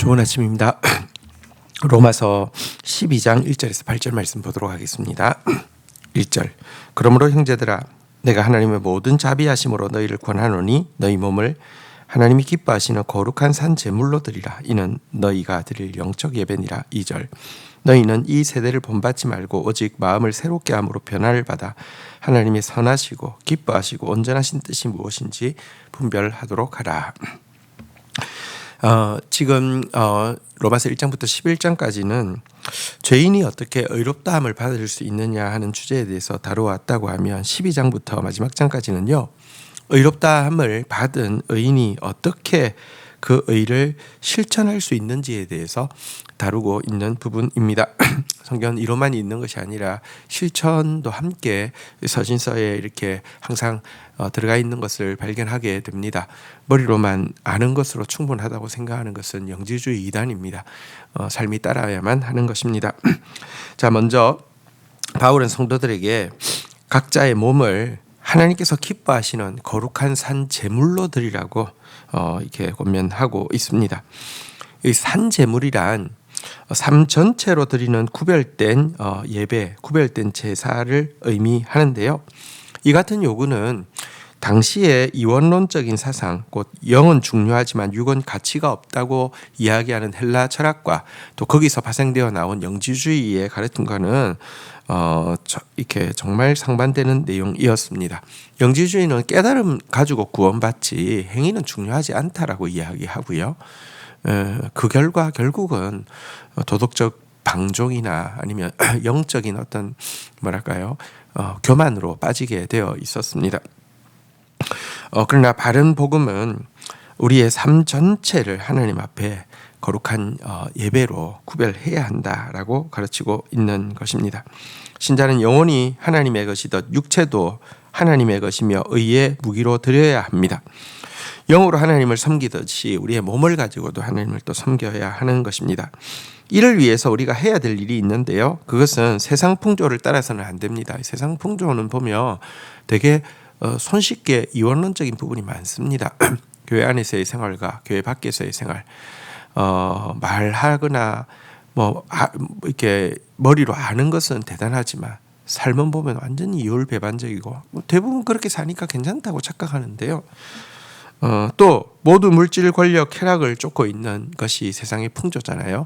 좋은 아침입니다. 로마서 12장 1절에서 8절 말씀 보도록 하겠습니다. 1절 그러므로 형제들아 내가 하나님의 모든 자비하심으로 너희를 권하노니 너희 몸을 하나님이 기뻐하시는 거룩한 산 제물로 드리라. 이는 너희가 드릴 영적 예배니라. 2절 너희는 이 세대를 본받지 말고 오직 마음을 새롭게 함으로 변화를 받아 하나님이 선하시고 기뻐하시고 온전하신 뜻이 무엇인지 분별하도록 하라. 지금 로마서 1장부터 11장까지는 죄인이 어떻게 의롭다함을 받을 수 있느냐 하는 주제에 대해서 다루었다고 하면 12장부터 마지막 장까지는요, 의롭다함을 받은 의인이 어떻게 그 의를 실천할 수 있는지에 대해서 다루고 있는 부분입니다. 성경은 이론만 있는 것이 아니라 실천도 함께 서신서에 이렇게 항상 들어가 있는 것을 발견하게 됩니다. 머리로만 아는 것으로 충분하다고 생각하는 것은 영지주의 이단입니다. 삶이 따라야만 하는 것입니다. 자, 먼저 바울은 성도들에게 각자의 몸을 하나님께서 기뻐하시는 거룩한 산 제물로 드리라고 이렇게 권면하고 있습니다. 이 산 제물이란 삶 전체로 드리는 구별된 예배, 구별된 제사를 의미하는데요. 이 같은 요구는 당시의 이원론적인 사상, 곧 영은 중요하지만 육은 가치가 없다고 이야기하는 헬라 철학과 또 거기서 파생되어 나온 영지주의의 가르침과는 이렇게 정말 상반되는 내용이었습니다. 영지주의는 깨달음 가지고 구원받지 행위는 중요하지 않다라고 이야기하고요. 그 결과 결국은 도덕적 방종이나 아니면 영적인 어떤 교만으로 빠지게 되어 있었습니다. 그러나 바른 복음은 우리의 삶 전체를 하나님 앞에 거룩한 예배로 구별해야 한다라고 가르치고 있는 것입니다. 신자는 영혼이 하나님의 것이듯 육체도 하나님의 것이며 의의 무기로 드려야 합니다. 영으로 하나님을 섬기듯이 우리의 몸을 가지고도 하나님을 또 섬겨야 하는 것입니다. 이를 위해서 우리가 해야 될 일이 있는데요. 그것은 세상 풍조를 따라서는 안 됩니다. 세상 풍조는 보면 되게 손쉽게 이원론적인 부분이 많습니다. 교회 안에서의 생활과 교회 밖에서의 생활, 말하거나 이렇게 머리로 아는 것은 대단하지만 삶은 보면 완전히 이율배반적이고 대부분 그렇게 사니까 괜찮다고 착각하는데요. 또 모두 물질, 권력, 쾌락을 쫓고 있는 것이 세상의 풍조잖아요.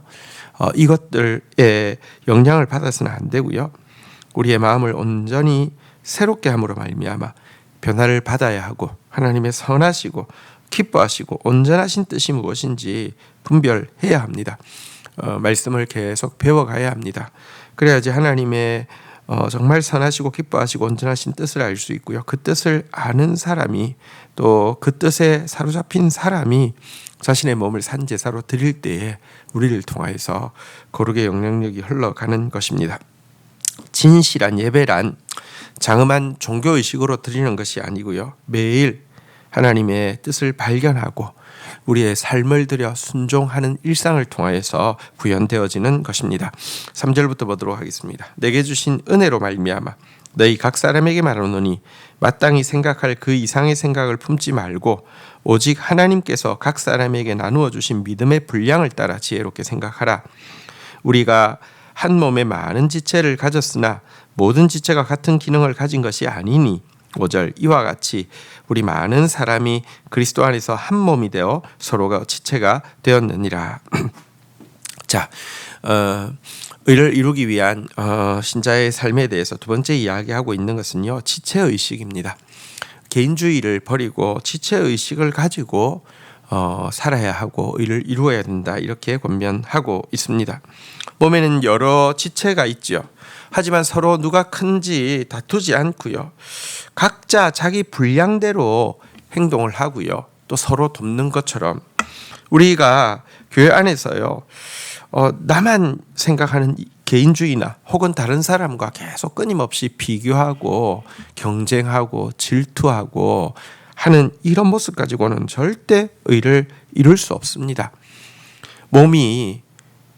이것들의 영향을 받아서는 안 되고요. 우리의 마음을 온전히 새롭게 함으로 말미암아 변화를 받아야 하고 하나님의 선하시고 기뻐하시고 온전하신 뜻이 무엇인지 분별해야 합니다. 말씀을 계속 배워가야 합니다. 그래야지 하나님의 정말 선하시고 기뻐하시고 온전하신 뜻을 알 수 있고요. 그 뜻을 아는 사람이 또 그 뜻에 사로잡힌 사람이 자신의 몸을 산제사로 드릴 때에 우리를 통하여서 거룩의 영향력이 흘러가는 것입니다. 진실한 예배란 장엄한 종교의식으로 드리는 것이 아니고요. 매일 하나님의 뜻을 발견하고 우리의 삶을 들여 순종하는 일상을 통하여서 구현되어지는 것입니다. 3절부터 보도록 하겠습니다. 내게 주신 은혜로 말미암아 너희 각 사람에게 말하노니 마땅히 생각할 그 이상의 생각을 품지 말고 오직 하나님께서 각 사람에게 나누어 주신 믿음의 분량을 따라 지혜롭게 생각하라. 우리가 한 몸에 많은 지체를 가졌으나 모든 지체가 같은 기능을 가진 것이 아니니 5절 이와 같이 우리 많은 사람이 그리스도 안에서 한 몸이 되어 서로가 지체가 되었느니라. 자, 의를 이루기 위한 신자의 삶에 대해서 두 번째 이야기하고 있는 것은요, 지체의식입니다. 개인주의를 버리고 지체의식을 가지고 살아야 하고 의를 이루어야 된다, 이렇게 권면하고 있습니다. 몸에는 여러 지체가 있죠. 하지만 서로 누가 큰지 다투지 않고요. 각자 자기 분량대로 행동을 하고요. 또 서로 돕는 것처럼 우리가 교회 안에서요, 나만 생각하는 개인주의나 혹은 다른 사람과 계속 끊임없이 비교하고 경쟁하고 질투하고 하는 이런 모습 가지고는 절대 의를 이룰 수 없습니다. 몸이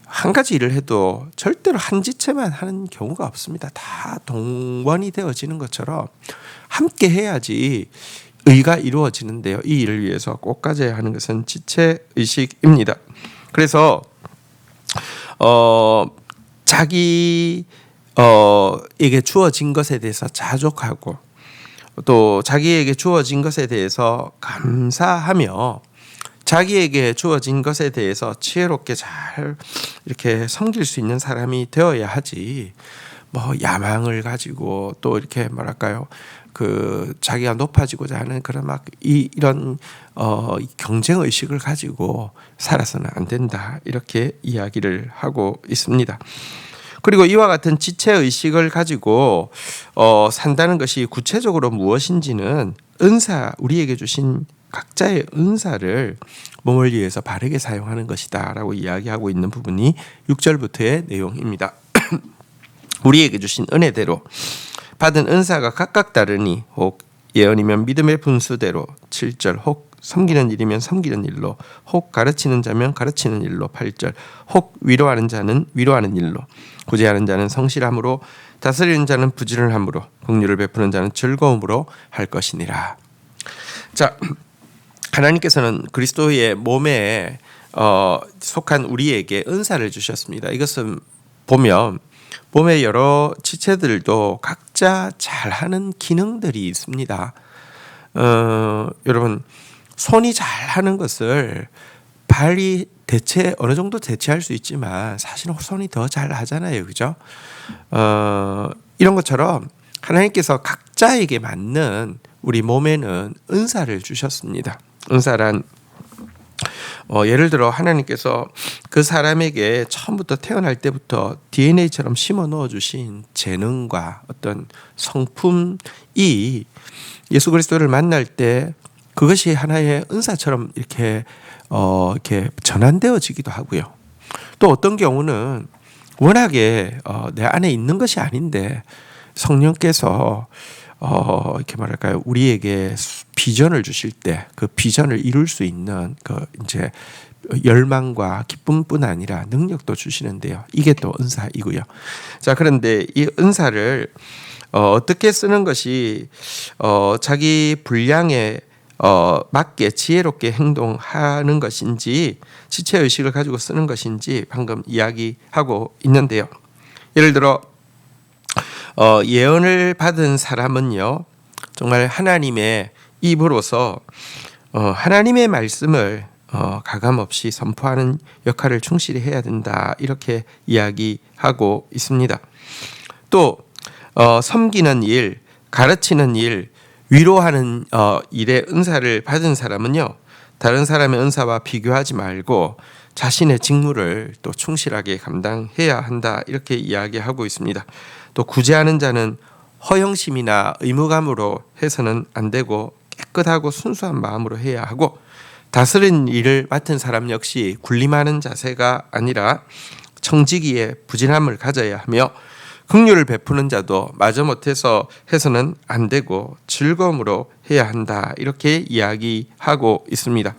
한 가지 일을 해도 절대로 한 지체만 하는 경우가 없습니다. 다 동원이 되어지는 것처럼 함께 해야지 의가 이루어지는데요. 이 일을 위해서 꼭 가져야 하는 것은 지체의식입니다. 그래서 자기 에게 주어진 것에 대해서 자족하고 또 자기에게 주어진 것에 대해서 감사하며 자기에게 주어진 것에 대해서 지혜롭게 잘 이렇게 섬길 수 있는 사람이 되어야 하지. 뭐 야망을 가지고 또 이렇게 뭐랄까요, 그 자기가 높아지고자 하는 그런 막 이런 경쟁 의식을 가지고 살아서는 안 된다, 이렇게 이야기를 하고 있습니다. 그리고 이와 같은 지체 의식을 가지고 산다는 것이 구체적으로 무엇인지는 은사, 우리에게 주신 각자의 은사를 몸을 위해서 바르게 사용하는 것이다라고 이야기하고 있는 부분이 6절부터의 내용입니다. 우리에게 주신 은혜대로 받은 은사가 각각 다르니 혹 예언이면 믿음의 분수대로 7절, 혹 섬기는 일이면 섬기는 일로, 혹 가르치는 자면 가르치는 일로 8절, 혹 위로하는 자는 위로하는 일로, 구제하는 자는 성실함으로, 다스리는 자는 부지런함으로, 긍휼을 베푸는 자는 즐거움으로 할 것이니라. 자, 하나님께서는 그리스도의 몸에 속한 우리에게 은사를 주셨습니다. 이것은 보면 몸의 여러 지체들도 각자 잘하는 기능들이 있습니다. 여러분, 손이 잘하는 것을 발이 어느 정도 대체할 수 있지만 사실은 손이 더 잘하잖아요, 그죠? 이런 것처럼 하나님께서 각자에게 맞는 우리 몸에는 은사를 주셨습니다. 은사란 예를 들어 하나님께서 그 사람에게 처음부터 태어날 때부터 DNA처럼 심어 넣어 주신 재능과 어떤 성품이 예수 그리스도를 만날 때 그것이 하나의 은사처럼 이렇게 전환되어지기도 하고요. 또 어떤 경우는 워낙에 내 안에 있는 것이 아닌데 성령께서 이렇게 말할까요? 우리에게 비전을 주실 때 그 비전을 이룰 수 있는 그 이제 열망과 기쁨뿐 아니라 능력도 주시는데요. 이게 또 은사이고요. 자, 그런데 이 은사를 어떻게 쓰는 것이 자기 분량에 맞게 지혜롭게 행동하는 것인지, 지체 의식을 가지고 쓰는 것인지 방금 이야기하고 있는데요. 예를 들어 예언을 받은 사람은요, 정말 하나님의 입으로서 하나님의 말씀을 가감없이 선포하는 역할을 충실히 해야 된다, 이렇게 이야기하고 있습니다. 또 섬기는 일, 가르치는 일, 위로하는 일의 은사를 받은 사람은요, 다른 사람의 은사와 비교하지 말고 자신의 직무를 또 충실하게 감당해야 한다, 이렇게 이야기하고 있습니다. 또 구제하는 자는 허영심이나 의무감으로 해서는 안 되고 깨끗하고 순수한 마음으로 해야 하고, 다스리는 일을 맡은 사람 역시 군림하는 자세가 아니라 청지기에 부진함을 가져야 하며, 긍휼을 베푸는 자도 마지못해서 해서는 안 되고 즐거움으로 해야 한다, 이렇게 이야기하고 있습니다.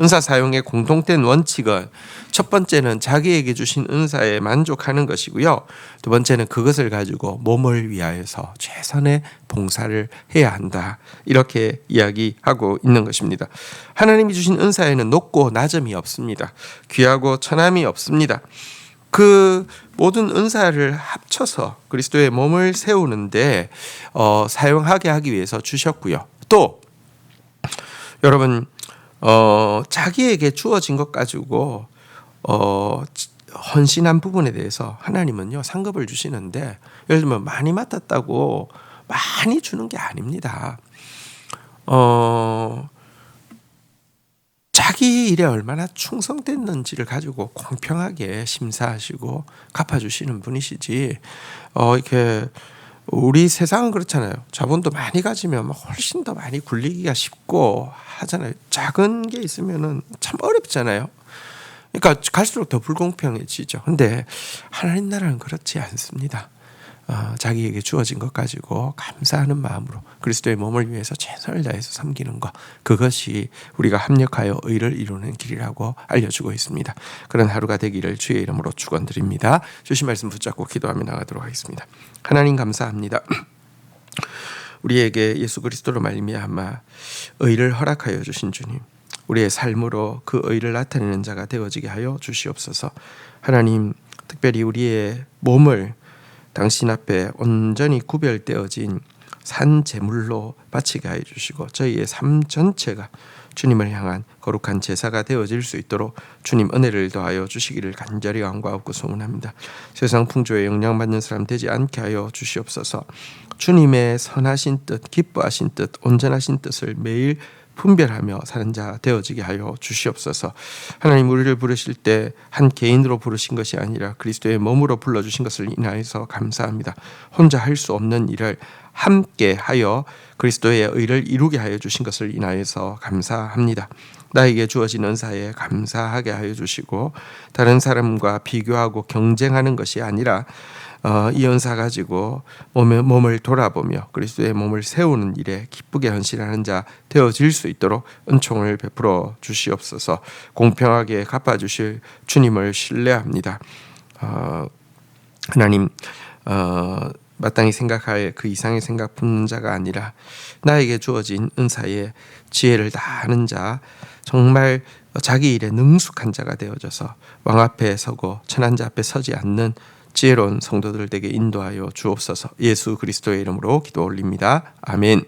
은사 사용의 공통된 원칙은 첫 번째는 자기에게 주신 은사에 만족하는 것이고요. 두 번째는 그것을 가지고 몸을 위하여서 최선의 봉사를 해야 한다, 이렇게 이야기하고 있는 것입니다. 하나님이 주신 은사에는 높고 낮음이 없습니다. 귀하고 천함이 없습니다. 그 모든 은사를 합쳐서 그리스도의 몸을 세우는데 사용하게 하기 위해서 주셨고요. 또 여러분, 자기에게 주어진 것 가지고 헌신한 부분에 대해서 하나님은요 상급을 주시는데, 예를 들면 많이 맡았다고 많이 주는 게 아닙니다. 자기 일에 얼마나 충성됐는지를 가지고 공평하게 심사하시고 갚아주시는 분이시지, 이렇게 우리 세상은 그렇잖아요. 자본도 많이 가지면 훨씬 더 많이 굴리기가 쉽고 하잖아요. 작은 게 있으면은 참 어렵잖아요. 그러니까 갈수록 더 불공평해지죠. 근데 하나님 나라는 그렇지 않습니다. 자기에게 주어진 것 가지고 감사하는 마음으로 그리스도의 몸을 위해서 최선을 다해서 섬기는 것, 그것이 우리가 합력하여 의를 이루는 길이라고 알려주고 있습니다. 그런 하루가 되기를 주의 이름으로 축원드립니다. 주신 말씀 붙잡고 기도하며 나가도록 하겠습니다. 하나님 감사합니다. 우리에게 예수 그리스도로 말미암아 의를 허락하여 주신 주님, 우리의 삶으로 그 의를 나타내는 자가 되어지게 하여 주시옵소서. 하나님, 특별히 우리의 몸을 당신 앞에 온전히 구별되어진 산 제물로 바치게 하여 주시고 저희의 삶 전체가 주님을 향한 거룩한 제사가 되어질 수 있도록 주님 은혜를 더하여 주시기를 간절히 간구하고 소원합니다. 세상 풍조에 영향받는 사람 되지 않게 하여 주시옵소서. 주님의 선하신 뜻, 기뻐하신 뜻, 온전하신 뜻을 매일 분별하며 사는 자 되어지게 하여 주시옵소서. 하나님, 우리를 부르실 때 한 개인으로 부르신 것이 아니라 그리스도의 몸으로 불러주신 것을 인하여서 감사합니다. 혼자 할 수 없는 일을 함께 하여 그리스도의 의를 이루게 하여 주신 것을 인하여서 감사합니다. 나에게 주어진 은사에 감사하게 하여 주시고 다른 사람과 비교하고 경쟁하는 것이 아니라 이 은사 가지고 몸을 돌아보며 그리스도의 몸을 세우는 일에 기쁘게 헌신하는 자 되어질 수 있도록 은총을 베풀어 주시옵소서. 공평하게 갚아주실 주님을 신뢰합니다. 하나님, 마땅히 생각할 그 이상의 생각 품는 자가 아니라 나에게 주어진 은사에 지혜를 다하는 자, 정말 자기 일에 능숙한 자가 되어져서 왕 앞에 서고 천한 자 앞에 서지 않는 지혜로운 성도들 되게 인도하여 주옵소서. 예수 그리스도의 이름으로 기도 올립니다. 아멘.